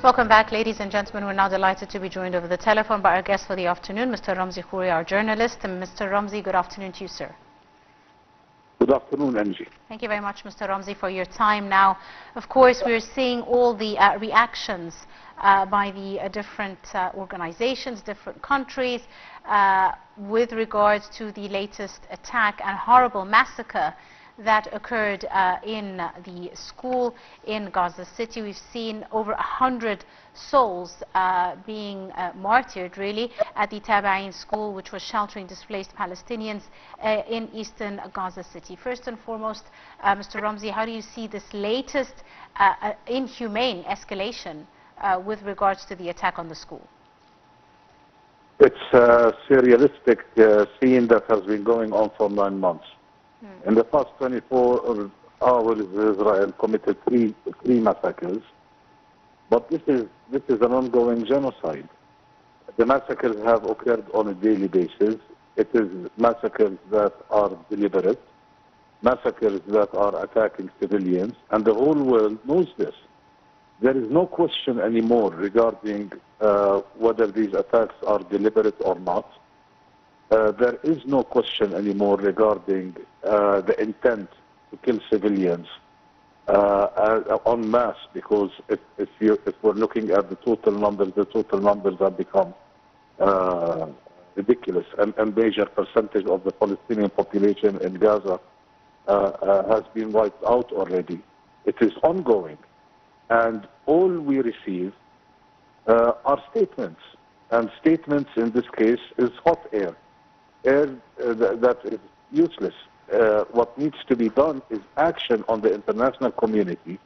Welcome back, ladies and gentlemen. We're now delighted to be joined over the telephone by our guest for the afternoon, Mr. Ramzy Khoury, our journalist. And Mr. Ramzy, good afternoon to you, sir. Good afternoon, Angie. Thank you very much, Mr. Ramzy, for your time. Now, of course, we're seeing all the reactions by the different organizations, different countries, with regards to the latest attack and horrible massacre that occurred in the school in Gaza City. We've seen over 100 souls being martyred, really, at the Tabain school, which was sheltering displaced Palestinians in eastern Gaza City. First and foremost, Mr. Ramzy, how do you see this latest inhumane escalation with regards to the attack on the school? It's a surrealistic scene that has been going on for 9 months. In the past 24 hours, Israel committed three massacres, but this is an ongoing genocide. The massacres have occurred on a daily basis. It is massacres that are deliberate, massacres that are attacking civilians, and the whole world knows this. There is no question anymore regarding whether these attacks are deliberate or not. There is no question anymore regarding the intent to kill civilians en masse, because if we're looking at the total numbers have become ridiculous. And a major percentage of the Palestinian population in Gaza has been wiped out already. It is ongoing. And all we receive are statements. And statements in this case is hot air. That is useless. What needs to be done is action on the international community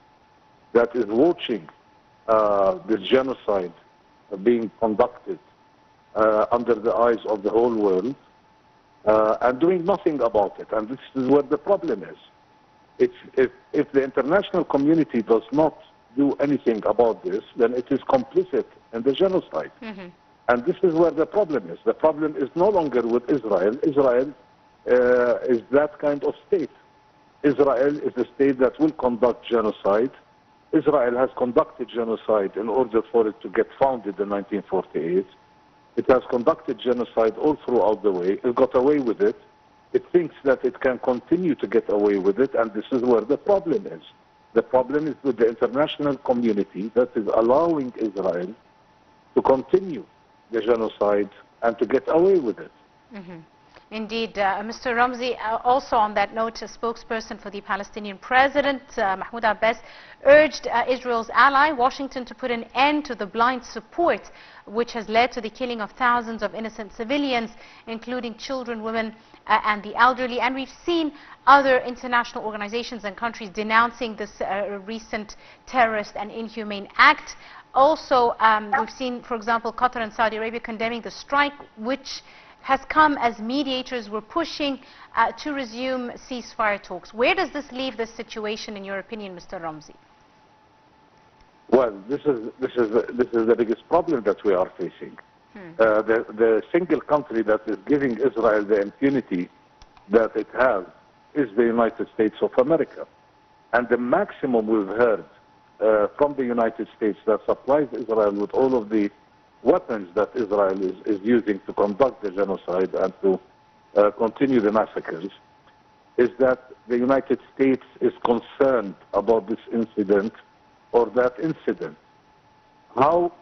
that is watching this genocide being conducted under the eyes of the whole world and doing nothing about it. And this is where the problem is. If the international community does not do anything about this, then it is complicit in the genocide. Mm-hmm. And this is where the problem is. The problem is no longer with Israel. Israel is that kind of state. Israel is a state that will conduct genocide. Israel has conducted genocide in order for it to get founded in 1948. It has conducted genocide all throughout the way. It got away with it. It thinks that it can continue to get away with it, and this is where the problem is. The problem is with the international community that is allowing Israel to continue the genocide and to get away with it. Mm-hmm. Indeed. Mr. Ramzy, also on that note, a spokesperson for the Palestinian president, Mahmoud Abbas, urged Israel's ally, Washington, to put an end to the blind support which has led to the killing of thousands of innocent civilians, including children, women, and the elderly. And we've seen other international organizations and countries denouncing this recent terrorist and inhumane act. Also, we've seen, for example, Qatar and Saudi Arabia condemning the strike, which has come as mediators were pushing to resume ceasefire talks. Where does this leave this situation, in your opinion, Mr. Ramzy? Well, this is the biggest problem that we are facing. The single country that is giving Israel the impunity that it has is the United States of America. And the maximum we've heard from the United States that supplies Israel with all of the weapons that Israel is using to conduct the genocide and to continue the massacres is that the United States is concerned about this incident or that incident. How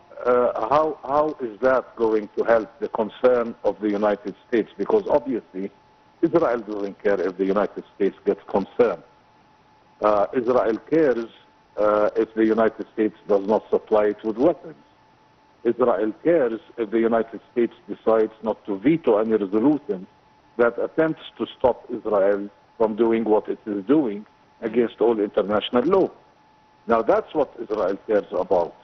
is that going to help the concern of the United States? Because obviously Israel doesn't care if the United States gets concerned. Israel cares if the United States does not supply it with weapons. Israel cares if the United States decides not to veto any resolution that attempts to stop Israel from doing what it is doing against all international law. Now that's what Israel cares about.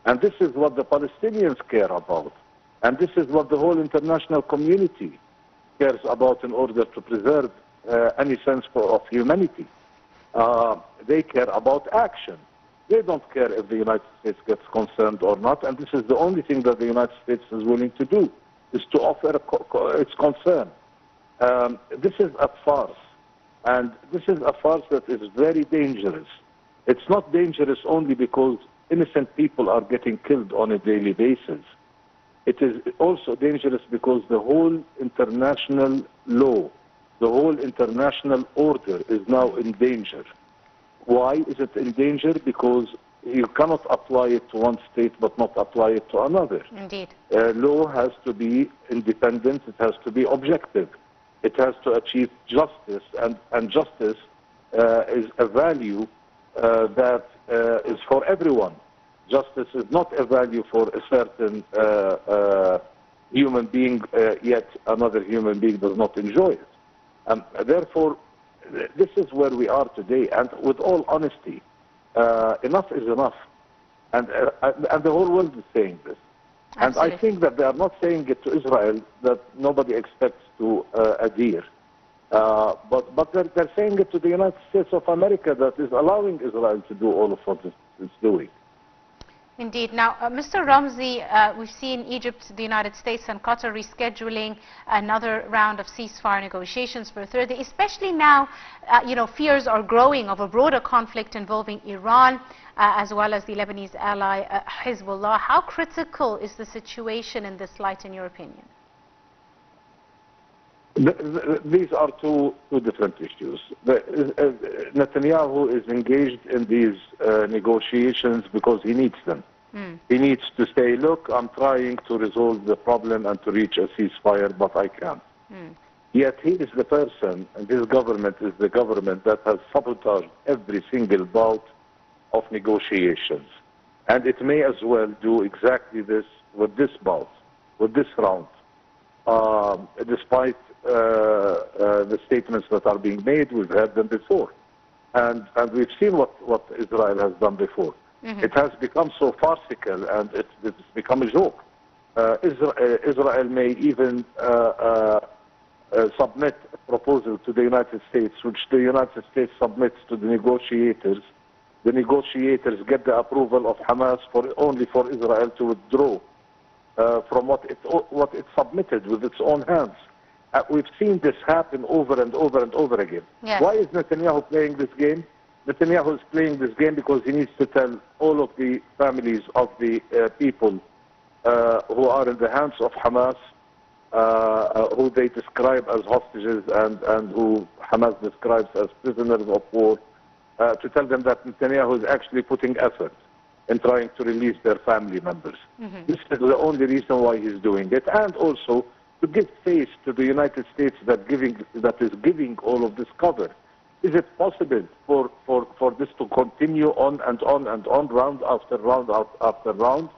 And this is what the Palestinians care about. And this is what the whole international community cares about in order to preserve any sense of humanity. They care about action. They don't care if the United States gets concerned or not, and this is the only thing that the United States is willing to do, is to offer its concern. This is a farce, and this is a farce that is very dangerous. It's not dangerous only because innocent people are getting killed on a daily basis. It is also dangerous because the whole international law, the whole international order is now in danger. Why is it in danger? Because you cannot apply it to one state but not apply it to another. Indeed. Law has to be independent, it has to be objective. It has to achieve justice, and justice is a value that is for everyone. Justice is not a value for a certain human being, yet another human being does not enjoy it. Therefore, this is where we are today, and with all honesty, enough is enough. And the whole world is saying this. And Absolutely. I think that they are not saying it to Israel, that nobody expects to adhere. But they're saying it to the United States of America, that is allowing Israel to do all of what it's doing. Indeed. Now, Mr. Ramzy, we've seen Egypt, the United States and Qatar rescheduling another round of ceasefire negotiations for Thursday, especially now, fears are growing of a broader conflict involving Iran, as well as the Lebanese ally Hezbollah. How critical is the situation in this light, in your opinion? These are two different issues. Netanyahu is engaged in these negotiations because he needs them. He needs to say, look, I'm trying to resolve the problem and to reach a ceasefire, but I can't. Yet he is the person, and this government is the government that has sabotaged every single bout of negotiations. And it may as well do exactly this with this bout, with this round. Despite the statements that are being made, we've heard them before. And we've seen what Israel has done before. It has become so farcical, and it's become a joke. Israel may even submit a proposal to the United States, which the United States submits to the negotiators. The negotiators get the approval of Hamas only for Israel to withdraw from what it submitted with its own hands. We've seen this happen over and over and over again. Yes. Why is Netanyahu playing this game? Netanyahu is playing this game because he needs to tell all of the families of the people who are in the hands of Hamas, who they describe as hostages and who Hamas describes as prisoners of war, to tell them that Netanyahu is actually putting effort in trying to release their family members. This is the only reason why he's doing it, and also to give face to the United States that is giving all of this cover. Is it possible for this to continue on and on and on, round after round after round,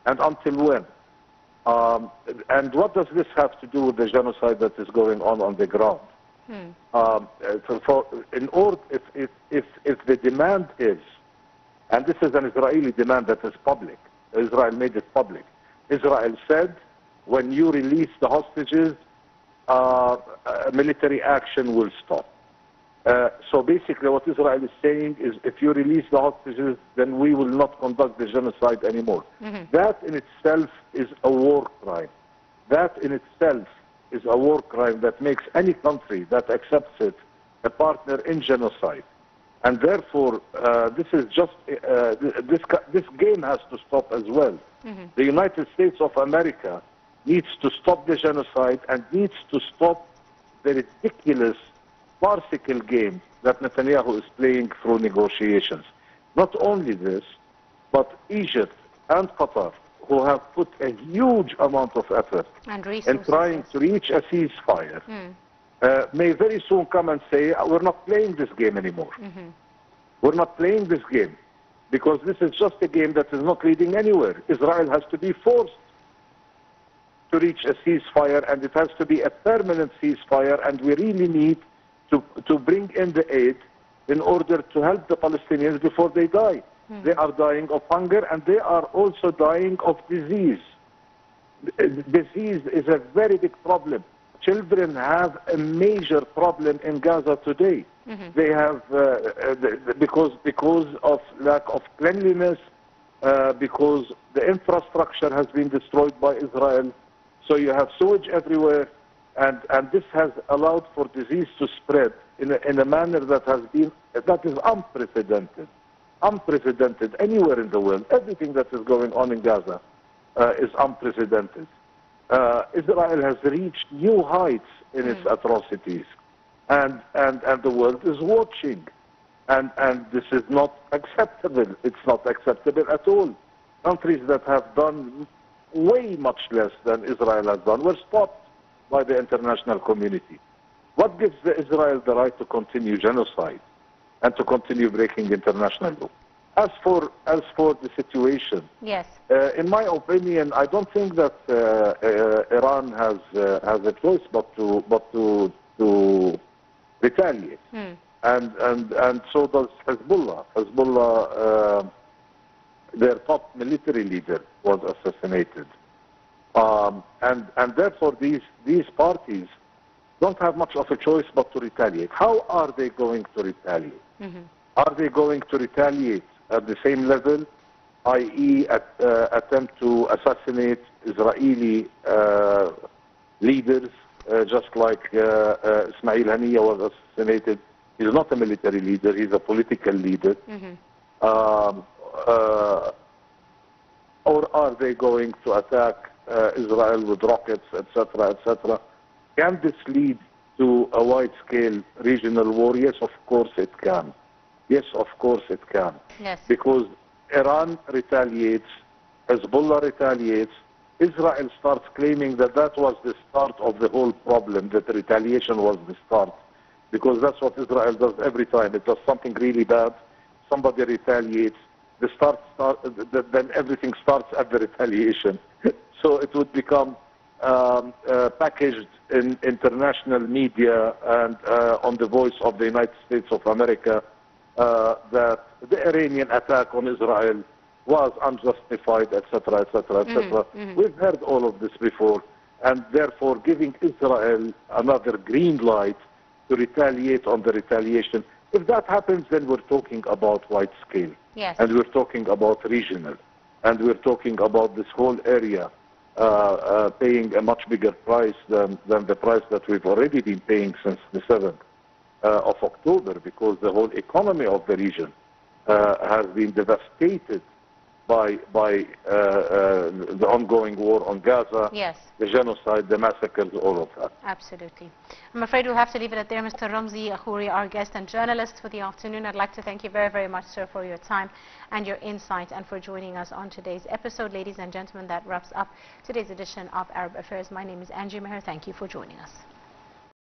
and until when? And what does this have to do with the genocide that is going on the ground? If the demand is, and this is an Israeli demand that is public, Israel made it public. Israel said, when you release the hostages, military action will stop. So basically what Israel is saying is, if you release the hostages, then we will not conduct the genocide anymore. That in itself is a war crime. That in itself is a war crime that makes any country that accepts it a partner in genocide. And therefore, this is just, this game has to stop as well. The United States of America needs to stop the genocide and needs to stop the ridiculous, farcical game that Netanyahu is playing through negotiations. Not only this, but Egypt and Qatar, who have put a huge amount of effort in trying to reach a ceasefire, may very soon come and say, we're not playing this game anymore. We're not playing this game, because this is just a game that is not leading anywhere. Israel has to be forced to reach a ceasefire, and it has to be a permanent ceasefire, and we really need to bring in the aid in order to help the Palestinians before they die. They are dying of hunger, and they are also dying of disease. Disease is a very big problem. Children have a major problem in Gaza today. They have, because of lack of cleanliness, because the infrastructure has been destroyed by Israel. So you have sewage everywhere, and this has allowed for disease to spread in a manner that is unprecedented. unprecedented anywhere in the world. Everything that is going on in Gaza is unprecedented. Israel has reached new heights in its atrocities, and the world is watching. And this is not acceptable. It's not acceptable at all. Countries that have done way much less than Israel has done were stopped by the international community. What gives Israel the right to continue genocide and to continue breaking international law? As for the situation, yes, in my opinion, I don't think that Iran has a choice but to retaliate. And so does Hezbollah. Hezbollah, their top military leader was assassinated. And therefore these parties don't have much of a choice but to retaliate. How are they going to retaliate? Are they going to retaliate at the same level, i.e. attempt to assassinate Israeli leaders, just like Ismail Haniyeh was assassinated? He's not a military leader, he's a political leader. Or are they going to attack Israel with rockets, etc., etc.? Can this lead to a wide-scale regional war? Yes, of course it can. Yes, of course it can. Yes. Because Iran retaliates, Hezbollah retaliates, Israel starts claiming that that was the start of the whole problem, that retaliation was the start. Because that's what Israel does every time. It does something really bad, somebody retaliates, then everything starts at the retaliation. So it would become packaged in international media and on the voice of the United States of America that the Iranian attack on Israel was unjustified, etc., etc., etc. We've heard all of this before, and therefore giving Israel another green light to retaliate on the retaliation. If that happens, then we're talking about wide scale. Yes. And we're talking about regional. And we're talking about this whole area paying a much bigger price than the price that we've already been paying since the 7th of October, because the whole economy of the region has been devastated by the ongoing war on Gaza, yes, the genocide, the massacres, all of that. Absolutely. I'm afraid we'll have to leave it at there. Mr. Ramzy Khoury, our guest and journalist for the afternoon. I'd like to thank you very, very much, sir, for your time and your insight and for joining us on today's episode. Ladies and gentlemen, that wraps up today's edition of Arab Affairs. My name is Angie Meher. Thank you for joining us.